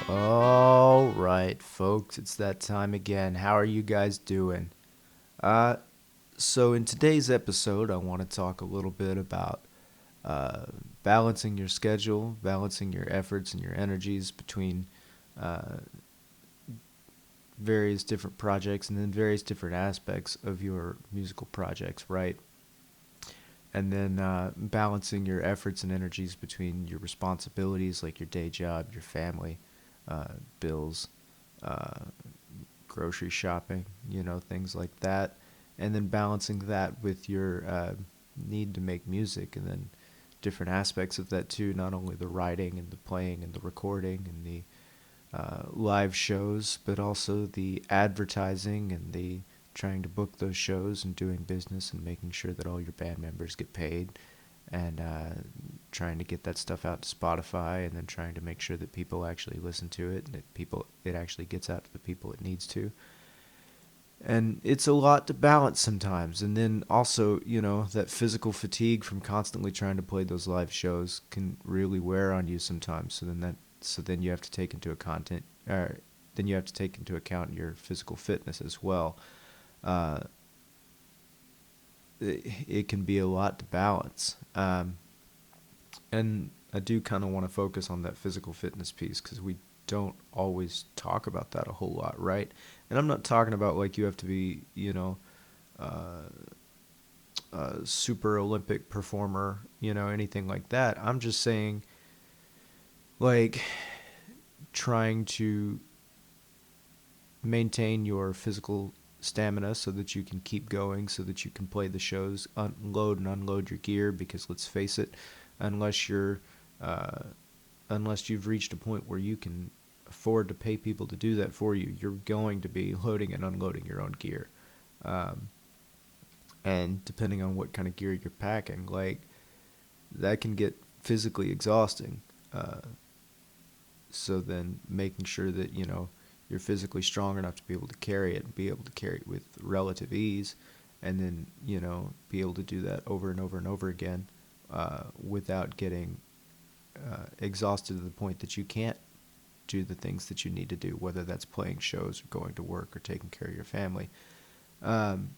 All right, folks, it's that time again. How are you guys doing? Uh, so in today's episode, I want to talk a little bit about uh, balancing your schedule, balancing your efforts and your energies between uh, various different projects and then various different aspects of your musical projects, right? And then balancing your efforts and energies between your responsibilities, like your day job, your family, bills, uh, grocery shopping, things like that, and then balancing that with your need to make music, and then different aspects of that too, not only the writing and the playing and the recording and the live shows, but also the advertising and the trying to book those shows and doing business and making sure that all your band members get paid and trying to get that stuff out to Spotify and then trying to make sure that people actually listen to it and that it actually gets out to the people it needs to. And it's a lot to balance sometimes. And then also, that physical fatigue from constantly trying to play those live shows can really wear on you sometimes. So then you have to take into account your physical fitness as well. Uh, it can be a lot to balance. And I do kind of want to focus on that physical fitness piece because we don't always talk about that a whole lot, right? And I'm not talking about like you have to be, uh, a super Olympic performer, anything like that. I'm just saying, like, trying to maintain your physical stamina so that you can keep going, so that you can play the shows, unload and unload your gear. Because let's face it, unless you're uh, unless you've reached a point where you can afford to pay people to do that for you, you're going to be loading and unloading your own gear. Um, and depending on what kind of gear you're packing, like that can get physically exhausting. Uh, so then making sure that you're physically strong enough to be able to carry it and be able to carry it with relative ease, and then be able to do that over and over and over again without getting exhausted to the point that you can't do the things that you need to do, whether that's playing shows or going to work or taking care of your family. Um,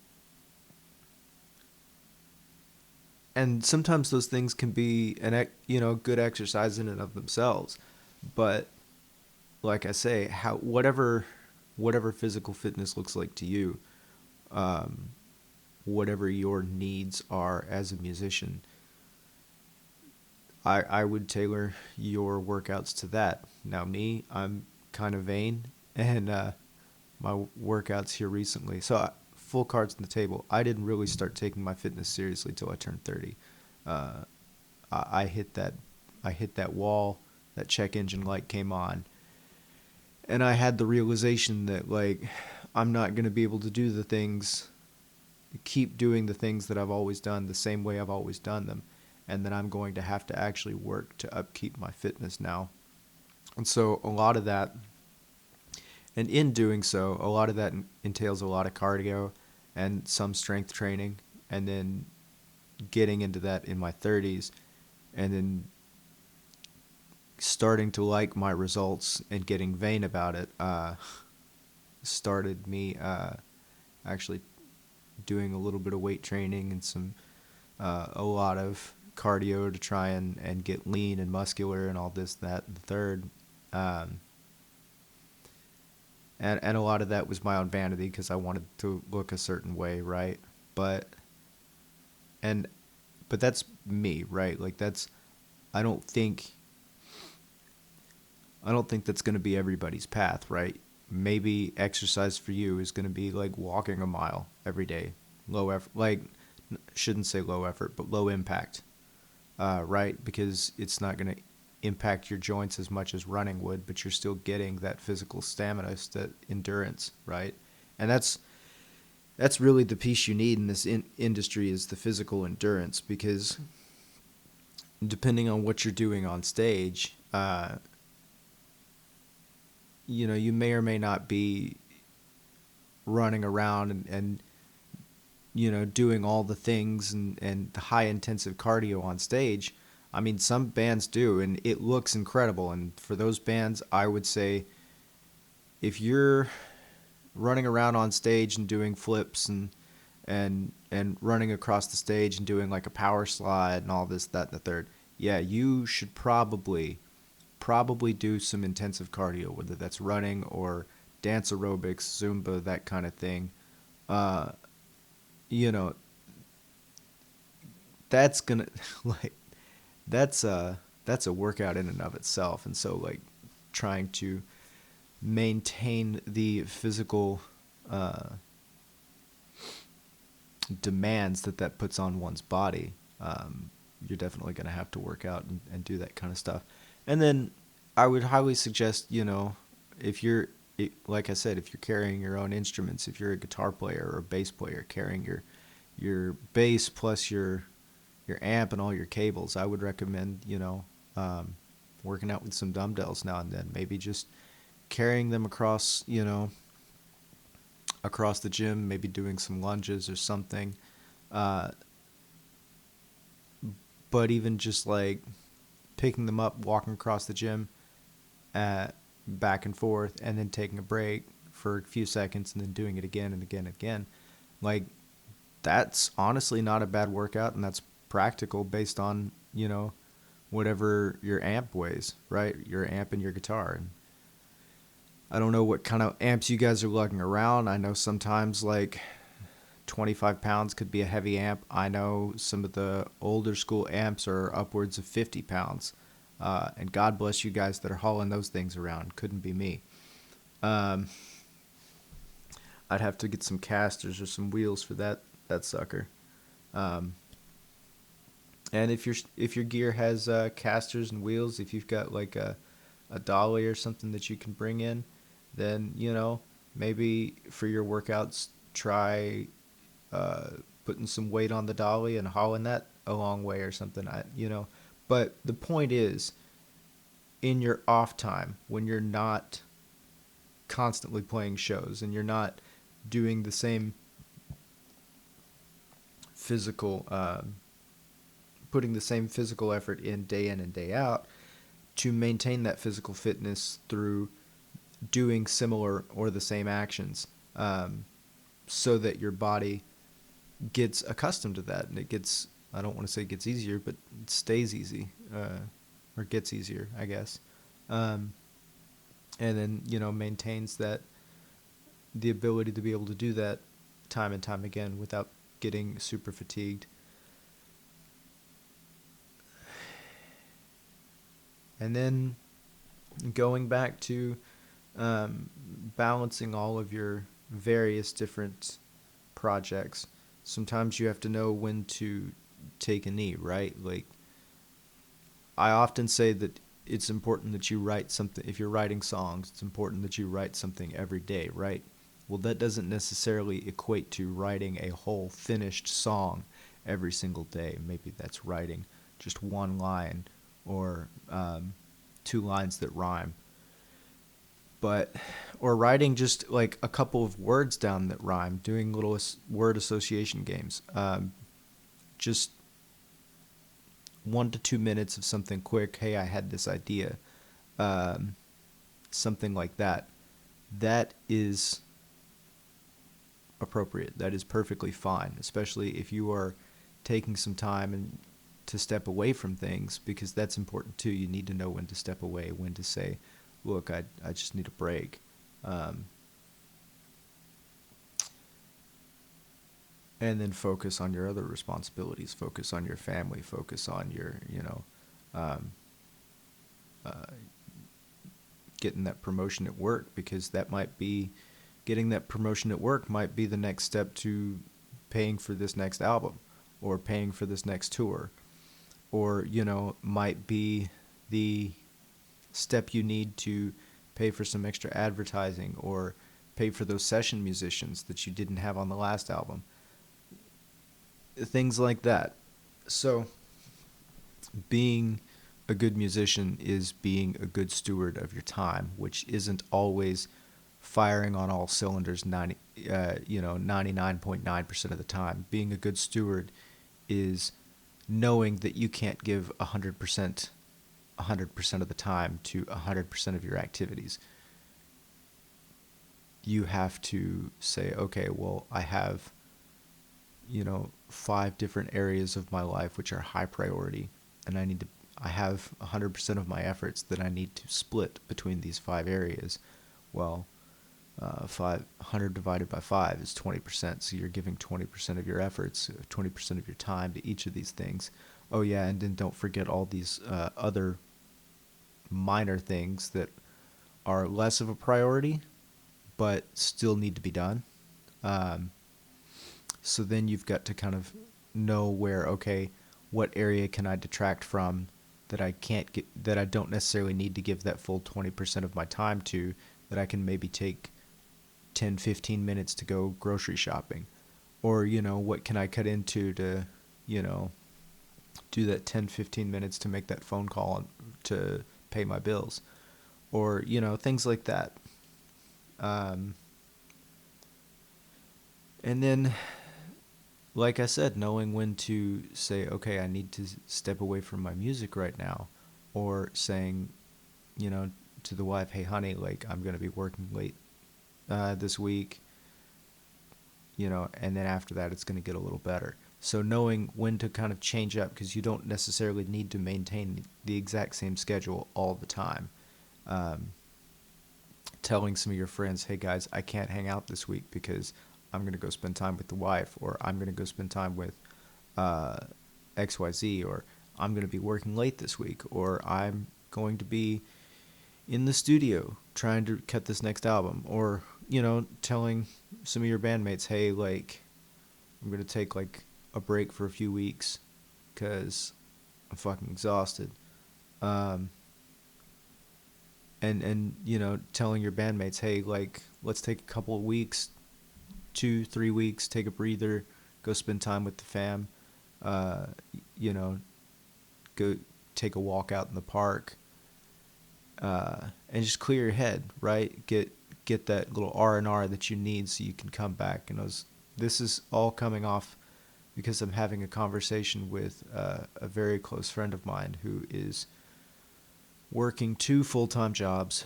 and sometimes those things can be good exercise in and of themselves, but like I say, how whatever physical fitness looks like to you, um, whatever your needs are as a musician, I would tailor your workouts to that. Now, me, I'm kind of vain, and my workouts here recently. So, full cards on the table. I didn't really start taking my fitness seriously till I turned 30. Uh, I hit that wall. That check engine light came on, and I had the realization that like I'm not gonna be able to keep doing the things that I've always done the same way I've always done them, and that I'm going to have to actually work to upkeep my fitness now. And so a lot of that, and in doing so, a lot of that entails a lot of cardio and some strength training, and then getting into that in my 30s, and then starting to like my results and getting vain about it started me actually doing a little bit of weight training and a lot of cardio to try and get lean and muscular and all this, that, and the third. Um, and a lot of that was my own vanity because I wanted to look a certain way, right? But and but that's me, right? Like I don't think I don't think that's going to be everybody's path, right? Maybe exercise for you is going to be like walking a mile every day, low effort, like shouldn't say low effort, but low impact, right? Because it's not going to impact your joints as much as running would, but you're still getting that physical stamina, that endurance, right? And that's really the piece you need in this industry is the physical endurance, because depending on what you're doing on stage, you may or may not be running around and doing all the things and the high intensive cardio on stage, I mean, some bands do, and it looks incredible. And for those bands, I would say if you're running around on stage and doing flips and running across the stage and doing like a power slide and all this, that, and the third, yeah, you should probably do some intensive cardio, whether that's running or dance aerobics, Zumba, that kind of thing. Uh, you know, that's gonna like that's a workout in and of itself. And so like trying to maintain the physical uh, demands that puts on one's body, you're definitely going to have to work out and do that kind of stuff. And then I would highly suggest, if you're, like I said, if you're carrying your own instruments, if you're a guitar player or a bass player carrying your bass plus your amp and all your cables, I would recommend, working out with some dumbbells now and then. Maybe just carrying them across, across the gym, maybe doing some lunges or something. Uh, but even just like picking them up, walking across the gym, back and forth, and then taking a break for a few seconds and then doing it again and again and again. Like, that's honestly not a bad workout, and that's practical based on, whatever your amp weighs, right? Your amp and your guitar. And I don't know what kind of amps you guys are lugging around. I know sometimes like 25 pounds could be a heavy amp. I know some of the older school amps are upwards of 50 pounds. And God bless you guys that are hauling those things around. Couldn't be me. Um, I'd have to get some casters or some wheels for that sucker. Um, and if your gear has casters and wheels, if you've got like a dolly or something that you can bring in, then maybe for your workouts try uh, putting some weight on the dolly and hauling that a long way or something. But the point is, in your off time when you're not constantly playing shows and you're not doing the same physical, putting the same physical effort in and day out, to maintain that physical fitness through doing similar or the same actions, so that your body gets accustomed to that, and it gets, I don't want to say it gets easier, but it stays easy, or gets easier, I guess. Um, and then, maintains the ability to be able to do that time and time again without getting super fatigued. And then going back to balancing all of your various different projects. Sometimes you have to know when to take a knee, right? Like, I often say that it's important that you write something. If you're writing songs, it's important that you write something every day, right? Well, that doesn't necessarily equate to writing a whole finished song every single day. Maybe that's writing just one line or two lines that rhyme. But, or writing just like a couple of words down that rhyme, doing little word association games. Just 1 to 2 minutes of something quick. Hey, I had this idea. Um, Something like that. That is appropriate. That is perfectly fine, especially if you are taking some time and to step away from things, because that's important too. You need to know when to step away, when to say, look, I just need a break. Um, and then focus on your other responsibilities, focus on your family, focus on your, um, uh, getting that promotion at work, because that might be, getting that promotion at work might be the next step to paying for this next album or paying for this next tour, or, might be the step you need to pay for some extra advertising or pay for those session musicians that you didn't have on the last album. Things like that. So, being a good musician is being a good steward of your time, which isn't always firing on all cylinders 99.9% of the time. Being a good steward is knowing that you can't give 100% of the time to 100% of your activities. You have to say, okay, well, I have, 5 different areas of my life which are high priority, and I have 100% of my efforts that I need to split between these 5 areas. Well, 500 divided by 5 is 20%, so you're giving 20% of your efforts, 20% of your time to each of these things. Oh yeah, and then don't forget all these other minor things that are less of a priority, but still need to be done. Um, so then you've got to kind of know where, okay, what area can I detract from that I can't get, that I don't necessarily need to give that full 20% of my time to, that I can maybe take 10, 15 minutes to go grocery shopping. Or, what can I cut into to, you know, do that 10, 15 minutes to make that phone call to pay my bills. Or, things like that. Um, and then, like I said, knowing when to say, okay, I need to step away from my music right now. Or saying, you know, to the wife, hey, honey, like, I'm going to be working late this week, and then after that, it's going to get a little better. So knowing when to kind of change up, because you don't necessarily need to maintain the exact same schedule all the time. Um, Telling some of your friends, hey guys, I can't hang out this week because I'm going to go spend time with the wife, or I'm going to go spend time with uh, XYZ, or I'm going to be working late this week, or I'm going to be in the studio trying to cut this next album, or, telling some of your bandmates, hey, like, I'm going to take like a break for a few weeks because I'm fucking exhausted. Um, and telling your bandmates, hey, like, let's take a couple of weeks, 2-3 weeks, take a breather, go spend time with the fam, uh, you know, go take a walk out in the park, and just clear your head, right? Get that little R&R that you need so you can come back. And this is all coming off because I'm having a conversation with a very close friend of mine who is working 2 full-time jobs,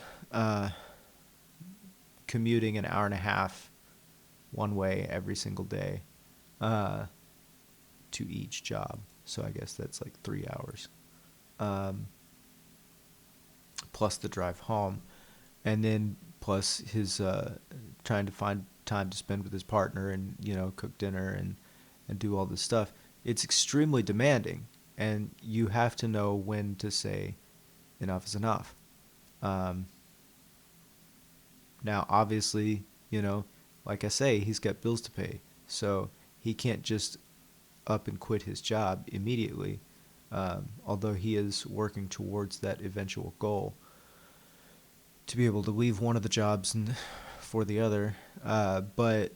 commuting an hour and a half one way every single day to each job. So I guess that's like 3 hours. Plus the drive home. And then plus his trying to find time to spend with his partner and, cook dinner and do all this stuff. It's extremely demanding. And you have to know when to say enough is enough. Now, obviously, like I say, he's got bills to pay. So he can't just up and quit his job immediately, although he is working towards that eventual goal to be able to leave one of the jobs and for the other. But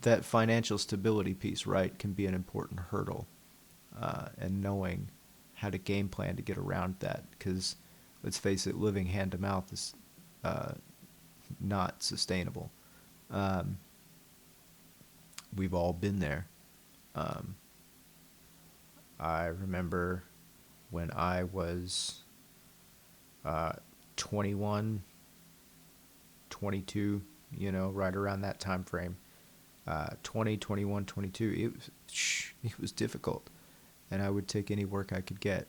that financial stability piece, right, can be an important hurdle, and knowing how to game plan to get around that, because let's face it, living hand to mouth is not sustainable. We've all been there. I remember when I was 21, 22, right around that time frame. 20, 21, 22, it was difficult. And I would take any work I could get.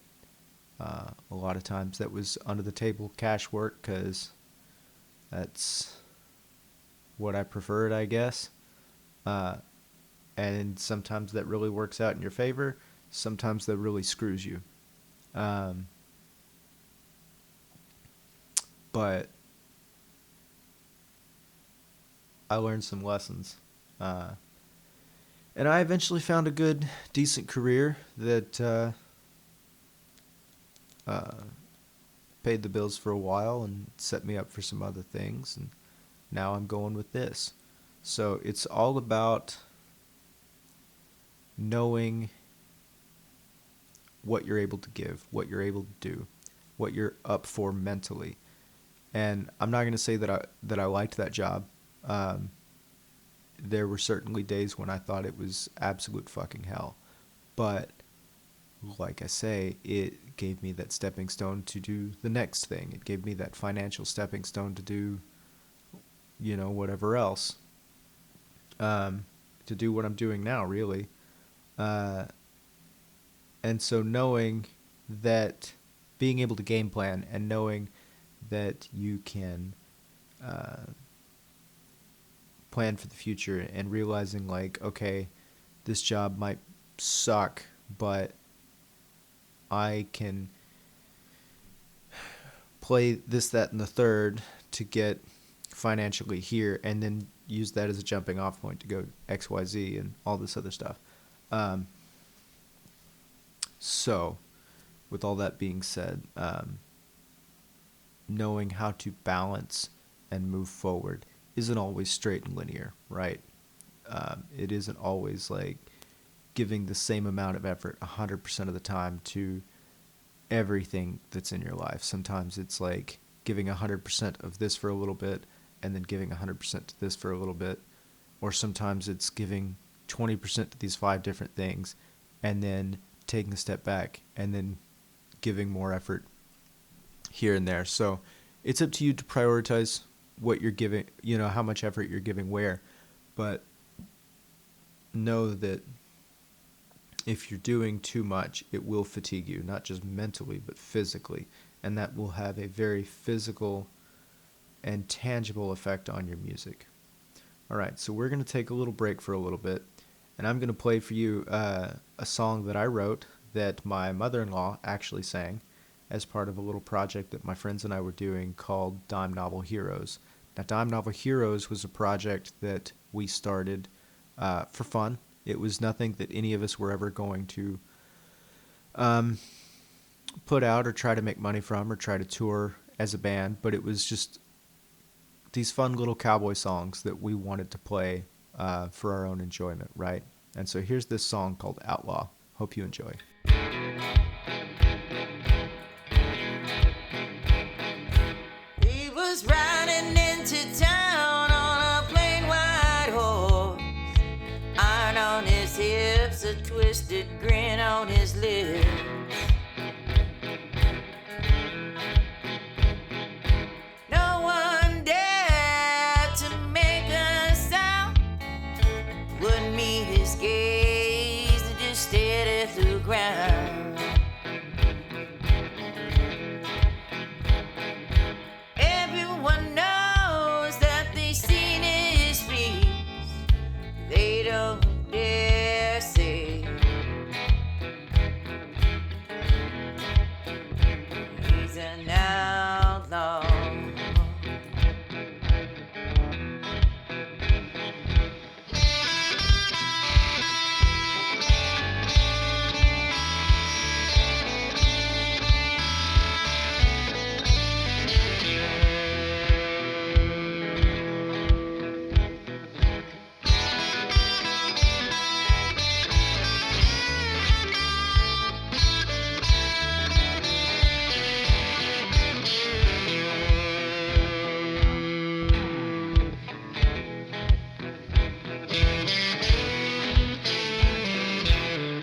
A lot of times that was under the table cash work because that's what I preferred, I guess. And sometimes that really works out in your favor. Sometimes that really screws you. But I learned some lessons. And I eventually found a good, decent career that paid the bills for a while and set me up for some other things. And now I'm going with this. So it's all about knowing what you're able to give, what you're able to do, what you're up for mentally. And I'm not going to say that I liked that job. there were certainly days when I thought it was absolute fucking hell. But like I say, it gave me that stepping stone to do the next thing. It gave me that financial stepping stone to do, whatever else. To do what I'm doing now, really. And so knowing that, being able to game plan and knowing that you can plan for the future and realizing like, okay, this job might suck, but I can play this, that, and the third to get financially here, and then use that as a jumping off point to go XYZ and all this other stuff. So, with all that being said, knowing how to balance and move forward isn't always straight and linear, right? It isn't always like giving the same amount of effort 100% of the time to everything that's in your life. Sometimes it's like giving 100% of this for a little bit and then giving 100% to this for a little bit. Or sometimes it's giving 20% to these 5 different things and then taking a step back and then giving more effort here and there. So it's up to you to prioritize what you're giving, how much effort you're giving where. But know that if you're doing too much, it will fatigue you, not just mentally, but physically. And that will have a very physical and tangible effect on your music. All right, so we're going to take a little break for a little bit, and I'm going to play for you a song that I wrote that my mother-in-law actually sang as part of a little project that my friends and I were doing called Dime Novel Heroes. Now, Dime Novel Heroes was a project that we started for fun. It was nothing that any of us were ever going to put out or try to make money from or try to tour as a band, but it was just these fun little cowboy songs that we wanted to play for our own enjoyment, right? And so here's this song called Outlaw. Hope you enjoy. He was riding into town on a plain white horse, iron on his hips, a twisted grin on his lips. No one dared to make a sound, wouldn't meet his gaze, they just stared at the ground. Everyone knows that they seen his face, they don't dare say he's an outlaw.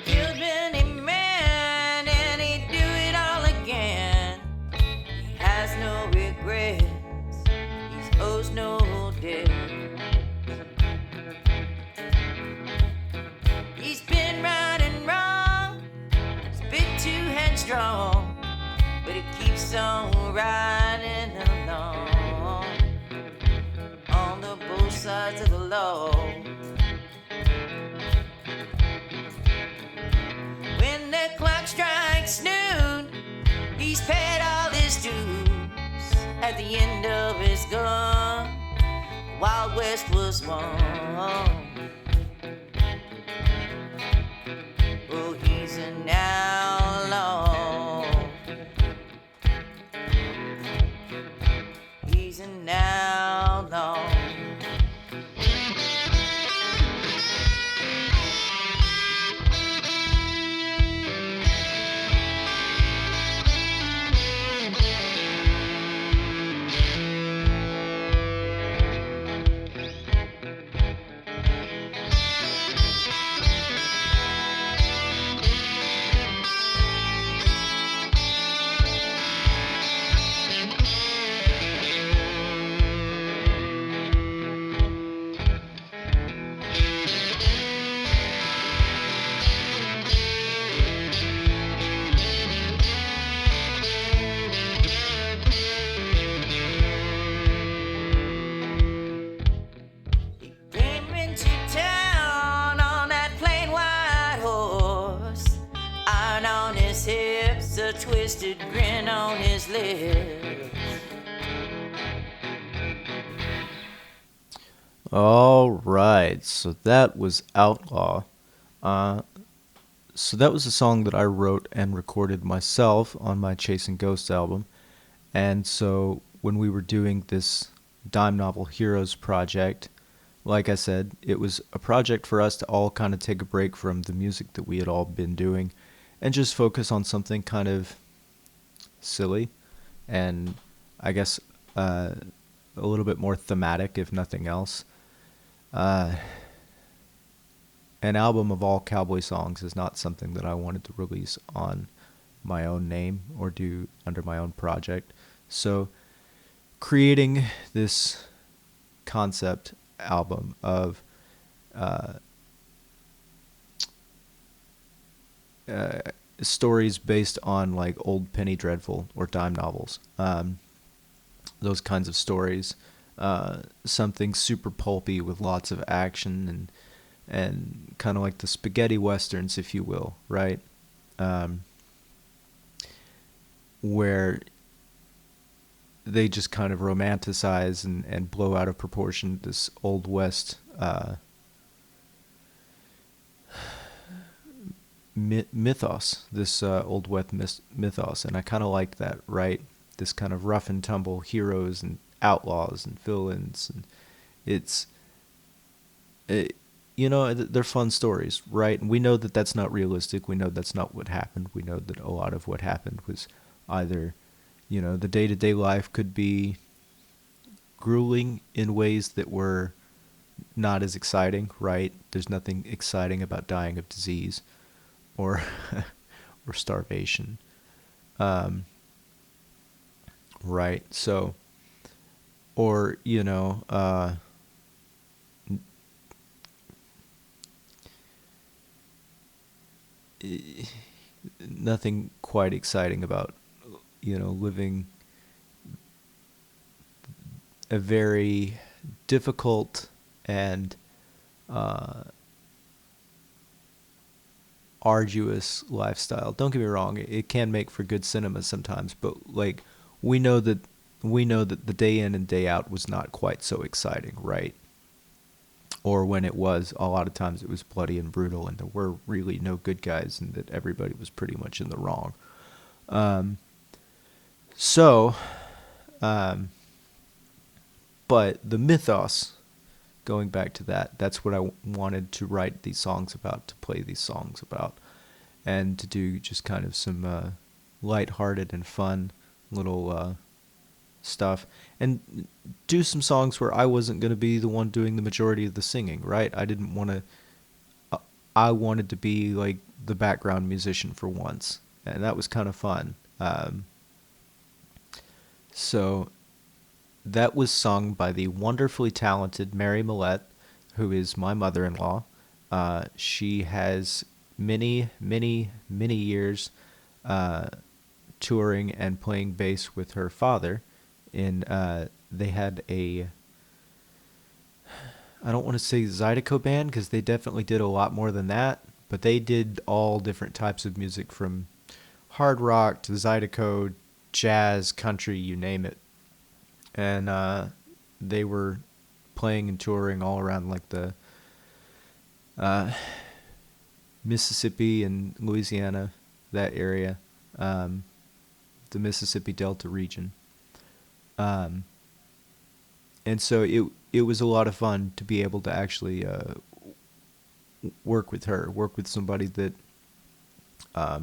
Killed many men and he'd do it all again. He has no regrets, he owes no debt. He's been right and wrong, he's a bit too headstrong, but he keeps on riding along on the both sides of the law. When the clock strikes noon, he's paid all his dues. At the end of his gun, Wild West was won. Oh, he's an outlaw. He's an outlaw. a twisted grin on his lips. All right, so that was Outlaw. Uh, so that was a song that I wrote and recorded myself on my Chasing Ghosts album. And so when we were doing this Dime Novel Heroes project, like I said, it was a project for us to all kind of take a break from the music that we had all been doing and just focus on something kind of silly and I guess a little bit more thematic, if nothing else. Uh, an album of all cowboy songs is not something that I wanted to release on my own name or do under my own project. So creating this concept album of uh, uh, stories based on like old Penny Dreadful or dime novels, those kinds of stories, something super pulpy with lots of action and kind of like the spaghetti westerns, if you will, right? Um, where they just kind of romanticize and blow out of proportion this Old West mythos, this Old West mythos. And I kind of like that, right? This kind of rough and tumble heroes and outlaws and villains. And it's, it, they're fun stories, right? And we know that that's not realistic. We know that's not what happened. We know that a lot of what happened was either, the day-to-day life could be grueling in ways that were not as exciting, right? There's nothing exciting about dying of disease or or starvation, right? So, or nothing quite exciting about living a very difficult and arduous lifestyle. Don't get me wrong; it can make for good cinema sometimes, but like we know that the day in and day out was not quite so exciting, right? Or when it was, a lot of times it was bloody and brutal, and there were really no good guys, and that everybody was pretty much in the wrong. So, but the mythos, going back to that, that's what I wanted to write these songs about, to play these songs about, and to do just kind of some lighthearted and fun little stuff, and do some songs where I wasn't going to be the one doing the majority of the singing, right? I didn't want to, I wanted to be like the background musician for once, and that was kind of fun. So that was sung by the wonderfully talented Mary Mallet, who is my mother-in-law. She has many, many, many years touring and playing bass with her father. They had a, I don't want to say Zydeco band, because they definitely did a lot more than that, but they did all different types of music, from hard rock to Zydeco, jazz, country, you name it. And they were playing and touring all around like the Mississippi and Louisiana, that area, the Mississippi Delta region. And so it was a lot of fun to be able to actually work with somebody that I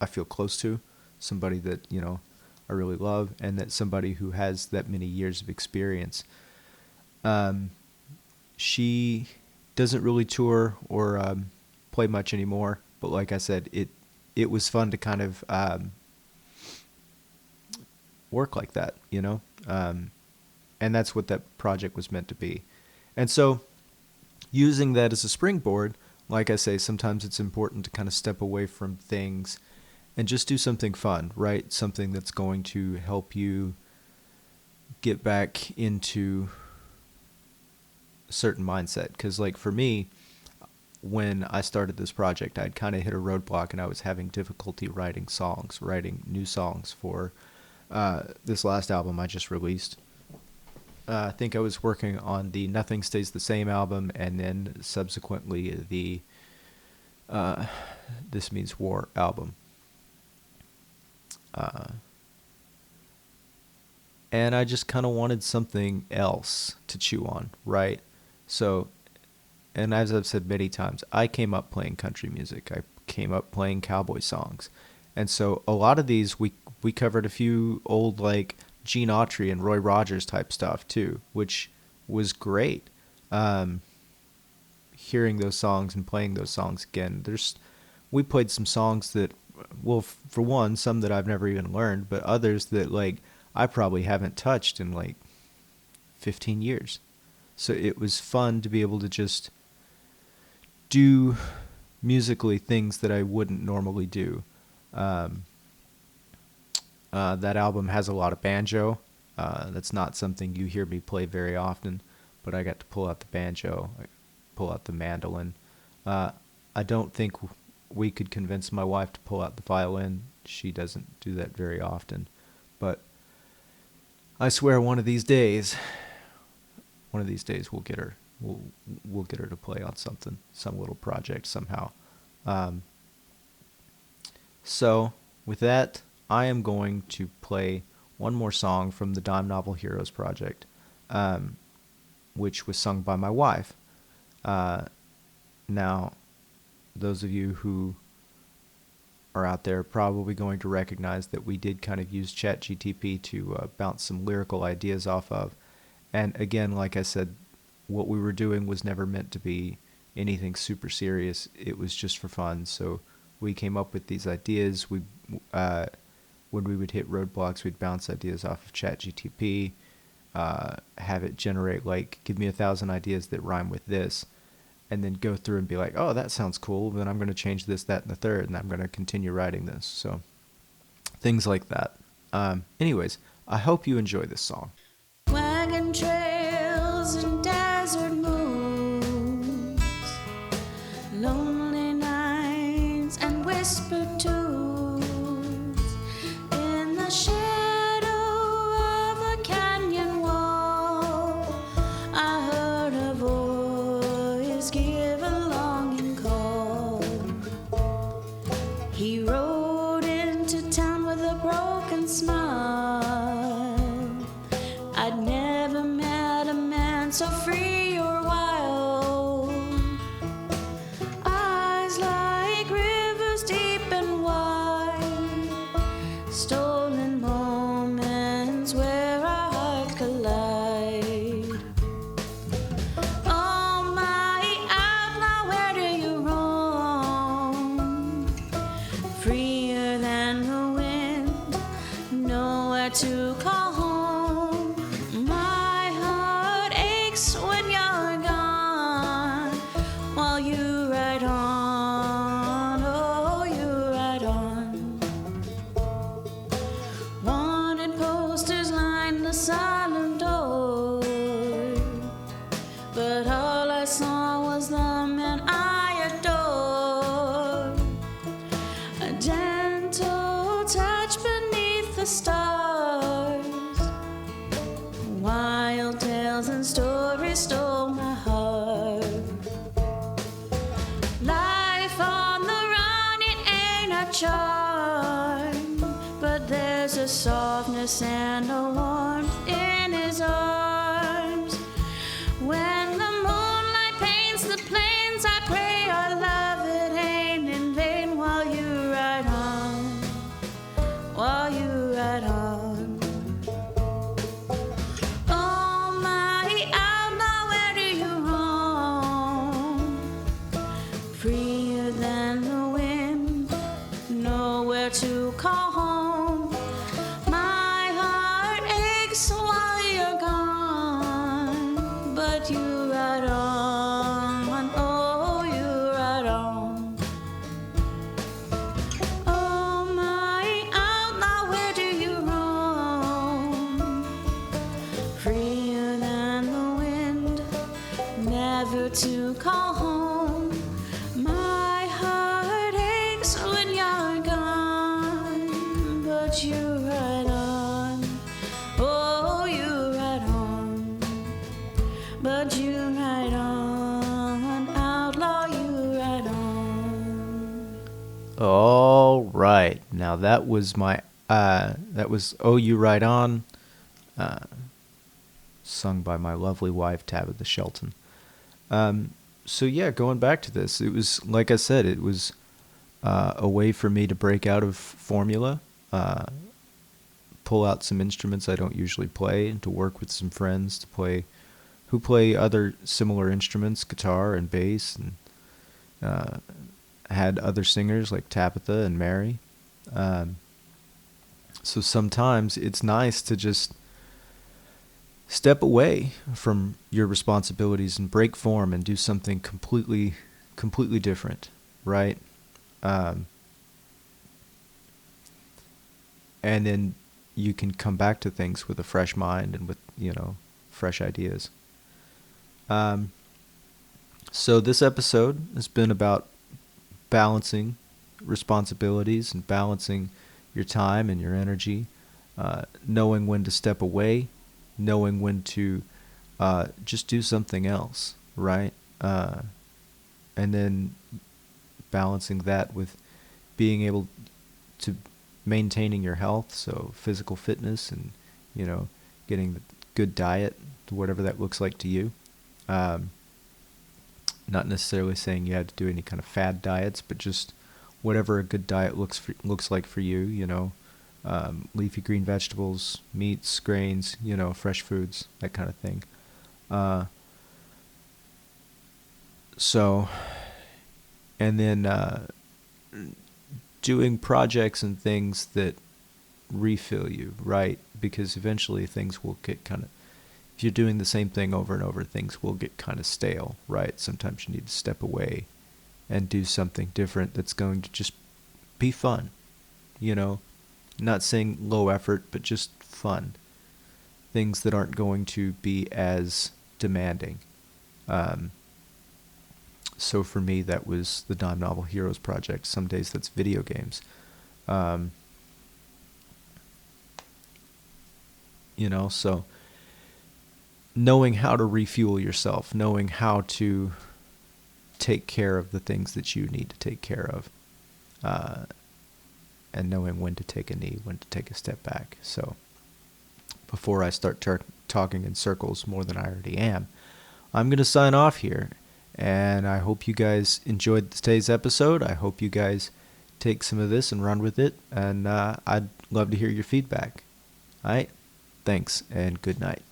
feel close to, somebody that I really love, and that somebody who has that many years of experience. She doesn't really tour or play much anymore, but like I said, it was fun to kind of work like that, and that's what that project was meant to be. And so using that as a springboard, like I say, sometimes it's important to kind of step away from things and just do something fun, right? Something that's going to help you get back into a certain mindset. Because like for me, when I started this project, I'd kind of hit a roadblock and I was having difficulty writing new songs for this last album I just released. I think I was working on the Nothing Stays the Same album, and then subsequently the This Means War album. And I just kind of wanted something else to chew on, right? So, and as I've said many times, I came up playing country music. I came up playing cowboy songs. And so a lot of these, we covered a few old, like, Gene Autry and Roy Rogers type stuff, too, which was great. Hearing those songs and playing those songs again, we played some songs that, well, for one, some that I've never even learned, but others that, like, I probably haven't touched in, like, 15 years. So it was fun to be able to just do musically things that I wouldn't normally do. That album has a lot of banjo. That's not something you hear me play very often, but I got to pull out the banjo, pull out the mandolin. I don't think we could convince my wife to pull out the violin. She doesn't do that very often. But I swear one of these days we'll get her. We'll get her to play on something, some little project somehow. So with that, I am going to play one more song from the Dime Novel Heroes project, which was sung by my wife. Now, those of you who are out there are probably going to recognize that we did kind of use ChatGTP to bounce some lyrical ideas off of. And again, like I said, what we were doing was never meant to be anything super serious. It was just for fun. So we came up with these ideas. When we would hit roadblocks, we'd bounce ideas off of ChatGTP, have it generate, like, give me 1,000 ideas that rhyme with this, and then go through and be like, oh, that sounds cool. Then I'm going to change this, that, and the third, and I'm going to continue writing this. So things like that. Anyways, I hope you enjoy this song. Wagon trails and desert moons, lonely nights and whispered tunes, in the shadow of a canyon wall, I heard a voice give a longing call. He rode into town with a broken smile. I'd never met a man so free or wild. Eyes like rivers deep and wide, stolen moments where our hearts collide. Oh my outlaw, where do you roam? Freer than the wind, nowhere to call home. My heart aches when you're gone, while you ride on, oh, you ride on. Wanted posters lined the silent door, but all I saw was the man I adored. A gentle touch beneath the stars, wild tales and stories stole my heart. Life on the run, it ain't a charm, but there's a softness and a warmth in his arms. When the moonlight paints the plains, I pray our love it ain't in vain, while you ride on, while you ride on. Oh my outlaw, where do you roam? Freer than the wind, nowhere to call home. My heart aches while you're gone, but you ride on, oh, you ride on. Oh my outlaw, where do you roam? Freer than the wind, never to call home. Now that was Oh You Right On, sung by my lovely wife Tabitha Shelton. So yeah, going back to this, it was, like I said, it was a way for me to break out of formula, pull out some instruments I don't usually play, and to work with some friends who play other similar instruments, guitar and bass, and had other singers like Tabitha and Mary. So sometimes it's nice to just step away from your responsibilities and break form and do something completely different, right? And then you can come back to things with a fresh mind and with, fresh ideas. So this episode has been about balancing responsibilities and balancing your time and your energy, knowing when to step away, knowing when to just do something else, right? And then balancing that with being able to maintaining your health, so physical fitness and, getting the good diet, whatever that looks like to you. Not necessarily saying you had to do any kind of fad diets, but just whatever a good diet looks like for you, leafy green vegetables, meats, grains, fresh foods, that kind of thing. And then doing projects and things that refill you, right? Because eventually things will get if you're doing the same thing over and over, things will get kind of stale, right? Sometimes you need to step away and do something different that's going to just be fun, not saying low effort, but just fun. Things that aren't going to be as demanding. So for me, that was the Non-Novel Heroes project. Some days that's video games. So knowing how to refuel yourself, knowing how to take care of the things that you need to take care of, and knowing when to take a knee, when to take a step back. So before I start talking in circles more than I already am, I'm going to sign off here. And I hope you guys enjoyed today's episode. I hope you guys take some of this and run with it. And I'd love to hear your feedback. All right? Thanks, and good night.